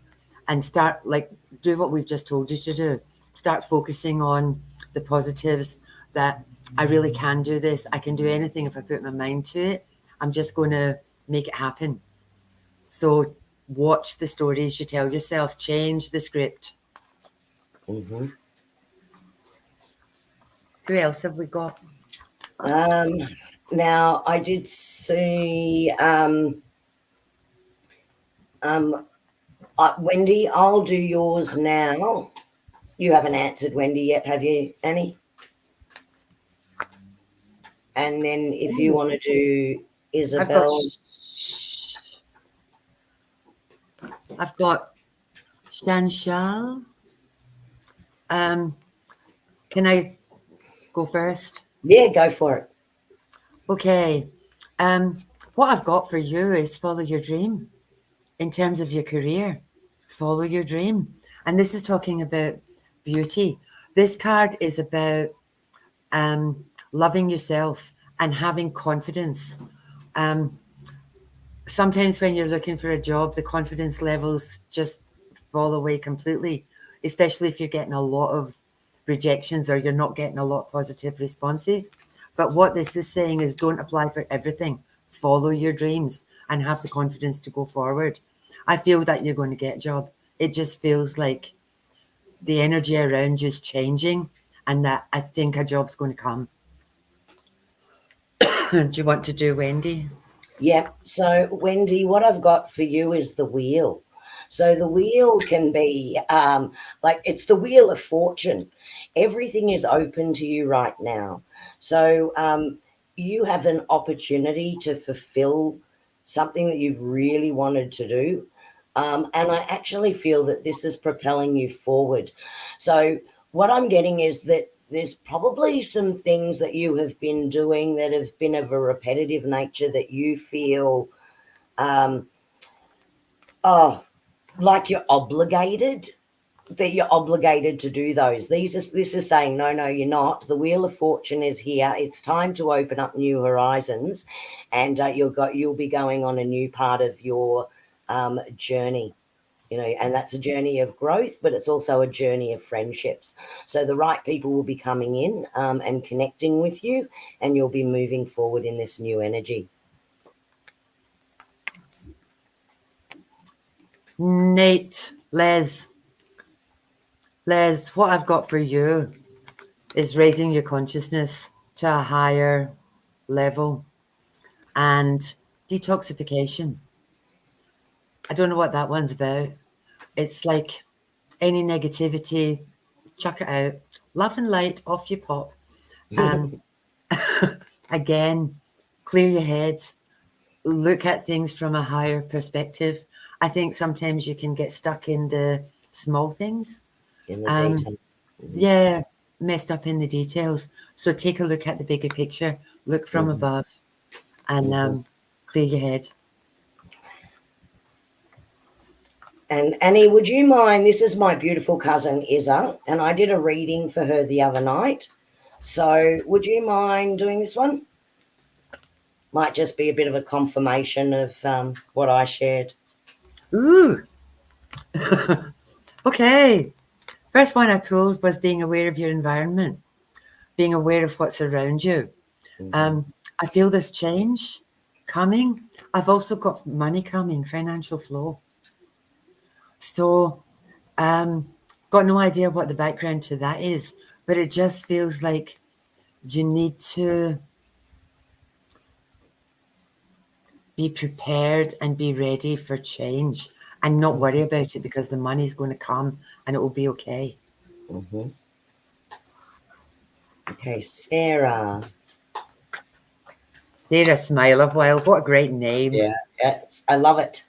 and start, like, do what we've just told you to do. Start focusing on the positives, that I really can do this. I can do anything if I put my mind to it. I'm just going to make it happen. So watch the stories you tell yourself. Change the script. Mm-hmm. Who else have we got? Now, I did see Wendy, I'll do yours now. You haven't answered Wendy yet, have you, Annie? And then if you want to do Isabel. I've got Shanshal. Can I go first? Yeah, go for it. Okay. What I've got for you is follow your dream. In terms of your career, follow your dream. And this is talking about beauty. This card is about loving yourself and having confidence. Sometimes when you're looking for a job, the confidence levels just fall away completely, especially if you're getting a lot of rejections or you're not getting a lot of positive responses. But what this is saying is don't apply for everything. Follow your dreams and have the confidence to go forward. I feel that you're going to get a job. It just feels like the energy around you is changing and that I think a job's going to come. Do you want to do Wendy? Yeah. So, Wendy, what I've got for you is the wheel. So the wheel can be like it's the wheel of fortune. Everything is open to you right now. So you have an opportunity to fulfill something that you've really wanted to do. And I actually feel that this is propelling you forward. So what I'm getting is that there's probably some things that you have been doing that have been of a repetitive nature that you feel like you're obligated, that you're obligated to do those. This is saying, no, you're not. The wheel of fortune is here. It's time to open up new horizons, and you'll be going on a new part of your journey. And that's a journey of growth, but it's also a journey of friendships. So the right people will be coming in and connecting with you, and you'll be moving forward in this new energy. Nate, Les, what I've got for you is raising your consciousness to a higher level and detoxification. I don't know what that one's about. It's like any negativity, chuck it out. Love and light, off you pop. Again, clear your head, look at things from a higher perspective. I think sometimes you can get stuck in the small things. In the detail. Yeah, messed up in the details. So take a look at the bigger picture, look from above, and clear your head. And Annie, would you mind? This is my beautiful cousin Izza, and I did a reading for her the other night. So would you mind doing this one? Might just be a bit of a confirmation of what I shared. Ooh. Okay. First one I pulled was being aware of your environment, being aware of what's around you. Mm-hmm. I feel this change coming. I've also got money coming, financial flow. So, got no idea what the background to that is, but it just feels like you need to be prepared and be ready for change and not worry about it, because the money's going to come and it will be okay. Mm-hmm. Okay, Sarah. Sarah Smile of Wild, what a great name. Yeah, I love it.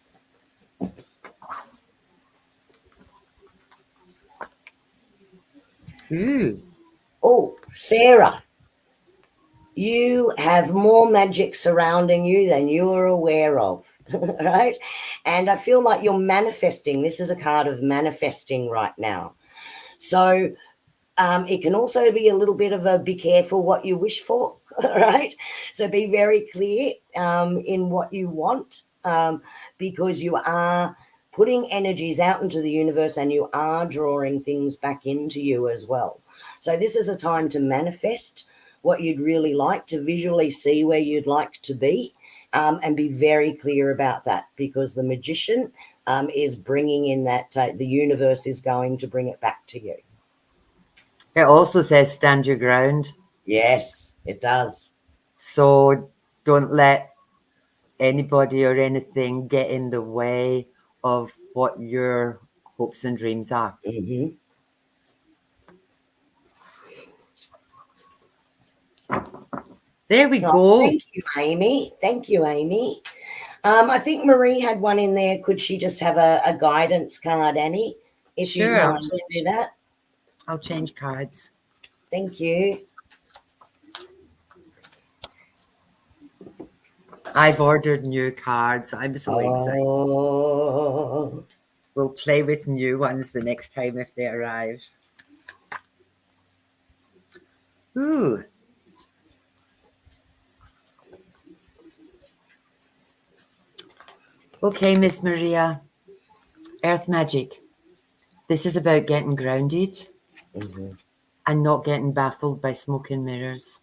Ooh. Oh, Sarah, you have more magic surrounding you than you are aware of, right? And I feel like you're manifesting. This is a card of manifesting right now. So it can also be a little bit of a be careful what you wish for, right? So be very clear in what you want, because you are putting energies out into the universe and you are drawing things back into you as well. So this is a time to manifest what you'd really like, to visually see where you'd like to be, and be very clear about that, because the magician is bringing in that the universe is going to bring it back to you. It also says stand your ground. Yes, it does. So don't let anybody or anything get in the way of what your hopes and dreams are. Mm-hmm. There we Oh, go. thank you, Amy. Thank you, Amy. I think Marie had one in there. Could she just have a guidance card, Annie, if you'd Sure, mind to do that? I'll change cards. Thank you. I've ordered new cards. I'm so excited. Oh, We'll play with new ones the next time if they arrive. Ooh. Okay, Miss Maria. Earth Magic. This is about getting grounded mm-hmm. and not getting baffled by smoke and mirrors.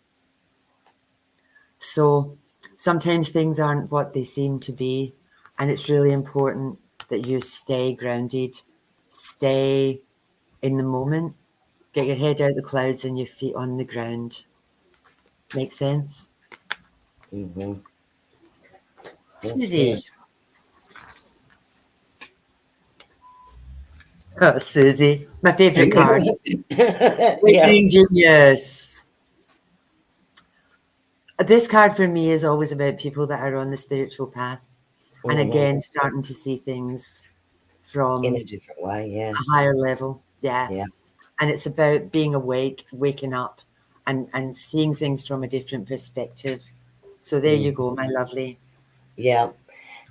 So sometimes things aren't what they seem to be, and it's really important that you stay grounded, stay in the moment, get your head out the clouds and your feet on the ground. Make sense? Mm-hmm. Susie. Yes. Oh, Susie, my favorite card. Yeah. Genius. This card for me is always about people that are on the spiritual path, and Mm-hmm. again, starting to see things from In a different way, yeah. a higher level. Yeah. Yeah. And it's about being awake, waking up, and seeing things from a different perspective. So there you go, my lovely. Yeah.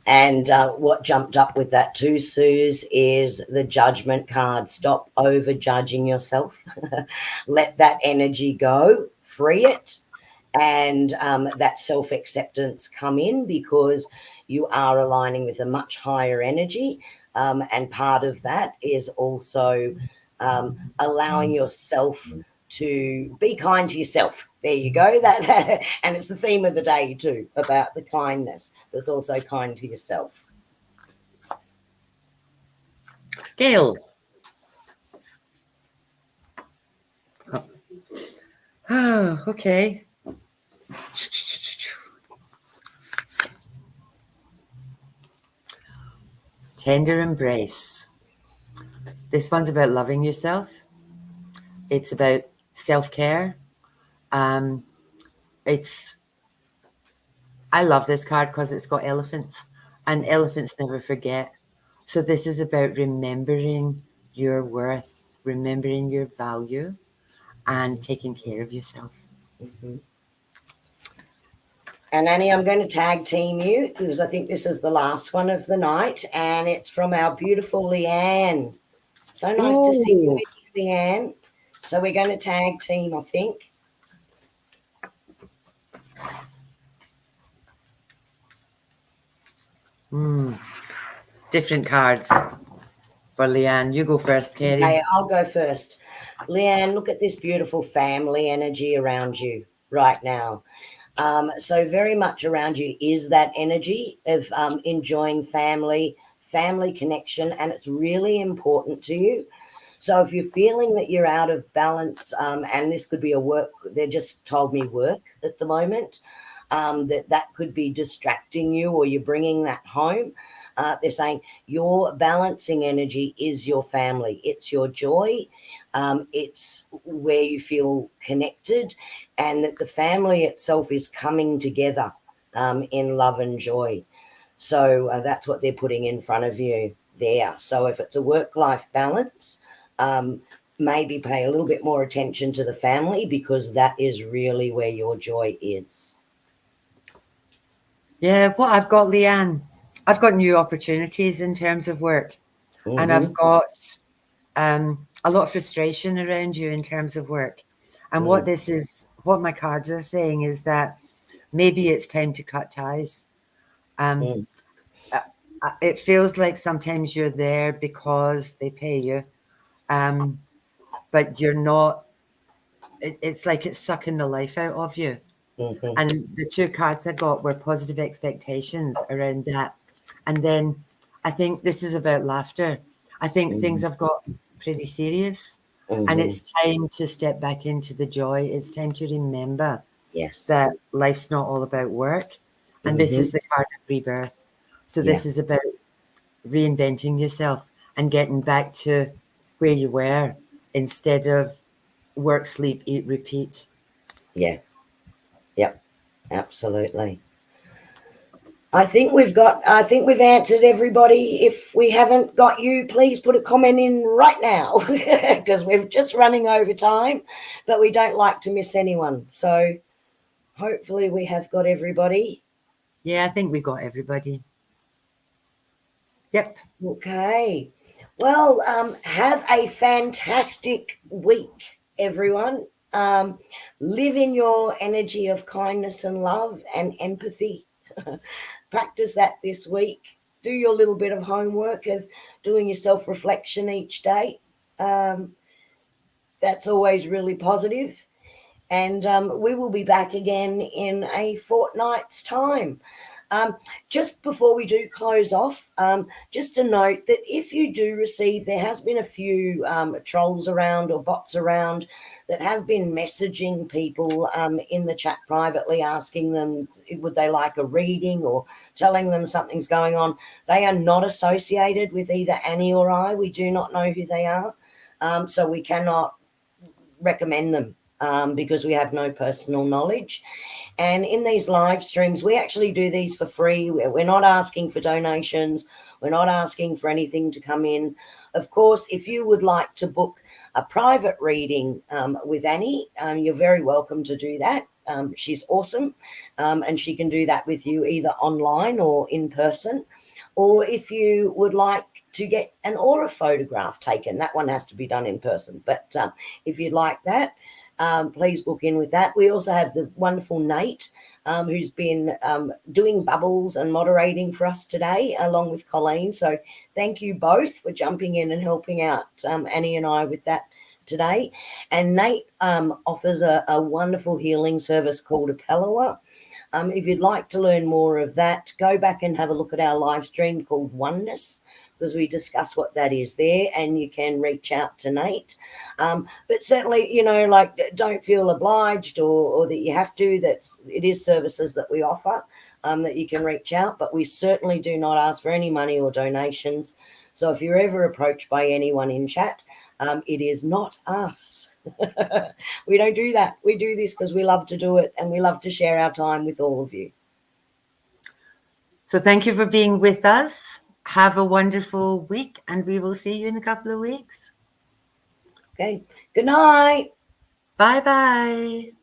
And what jumped up with that too, Suze, is the judgment card. Stop over judging yourself. Let that energy go, free it, and that self acceptance come in, because you are aligning with a much higher energy. And part of that is also allowing yourself to be kind to yourself. There you go. That and it's the theme of the day too, about the kindness, but it's also kind to yourself. Gail. Oh, okay. Tender embrace. This one's about loving yourself. It's about self-care. It's I love this card because it's got elephants, and elephants never forget. So this is about remembering your worth, remembering your value, and taking care of yourself. Mm-hmm. And Annie, I'm going to tag team you because I think this is the last one of the night, and it's from our beautiful Leanne. So nice to see you, Leanne. So we're going to tag team, I think. Different cards for Leanne. You go first, Kerrie. Okay, I'll go first. Leanne, look at this beautiful family energy around you right now. So very much around you is that energy of enjoying family connection, and it's really important to you. So if you're feeling that you're out of balance, and this could be a work, they just told me work at the moment, that could be distracting you or you're bringing that home. They're saying your balancing energy is your family. It's your joy. It's where you feel connected, and that the family itself is coming together in love and joy. So that's what they're putting in front of you there. So if it's a work-life balance, maybe pay a little bit more attention to the family, because that is really where your joy is. Yeah, what I've got, Leanne, I've got new opportunities in terms of work, and I've got a lot of frustration around you in terms of work. And what my cards are saying is that maybe it's time to cut ties. It feels like sometimes you're there because they pay you, but you're not. It's like it's sucking the life out of you. And the two cards I got were positive expectations around that. And then I think this is about laughter. I think things have got pretty serious, and it's time to step back into the joy. It's time to remember that life's not all about work. And this is the card of rebirth. So this is about reinventing yourself and getting back to where you were, instead of work, sleep, eat, repeat. Yeah. Yep. Absolutely. I think we've answered everybody. If we haven't got you, please put a comment in right now, because we're just running over time, but we don't like to miss anyone. So hopefully we have got everybody. Yeah, I think we got everybody. Yep. Okay. Well, have a fantastic week, everyone. Live in your energy of kindness and love and empathy. Practice that this week. Do your little bit of homework of doing your self-reflection each day. That's always really positive. And we will be back again in a fortnight's time. Just before we do close off, just a note that if you do receive, there has been a few trolls around or bots around that have been messaging people in the chat privately, asking them would they like a reading or telling them something's going on. They are not associated with either Annie or I. We do not know who they are, so we cannot recommend them. Because we have no personal knowledge. And in these live streams, we actually do these for free. We're not asking for donations. We're not asking for anything to come in. Of course, if you would like to book a private reading with Annie, you're very welcome to do that. She's awesome, and she can do that with you either online or in person. Or if you would like to get an aura photograph taken, that one has to be done in person. But if you'd like that, please book in with that. We also have the wonderful Nate, who's been doing bubbles and moderating for us today, along with Colleen. So thank you both for jumping in and helping out Annie and I with that today. And Nate offers a wonderful healing service called Apelloa. If you'd like to learn more of that, go back and have a look at our live stream called Oneness, because we discuss what that is there, and you can reach out to Nate. But certainly, don't feel obliged or that you have to. It is services that we offer, that you can reach out, but we certainly do not ask for any money or donations. So if you're ever approached by anyone in chat, it is not us. We don't do that. We do this because we love to do it, and we love to share our time with all of you. So thank you for being with us. Have a wonderful week, and we will see you in a couple of weeks. Okay. Good night. Bye-bye.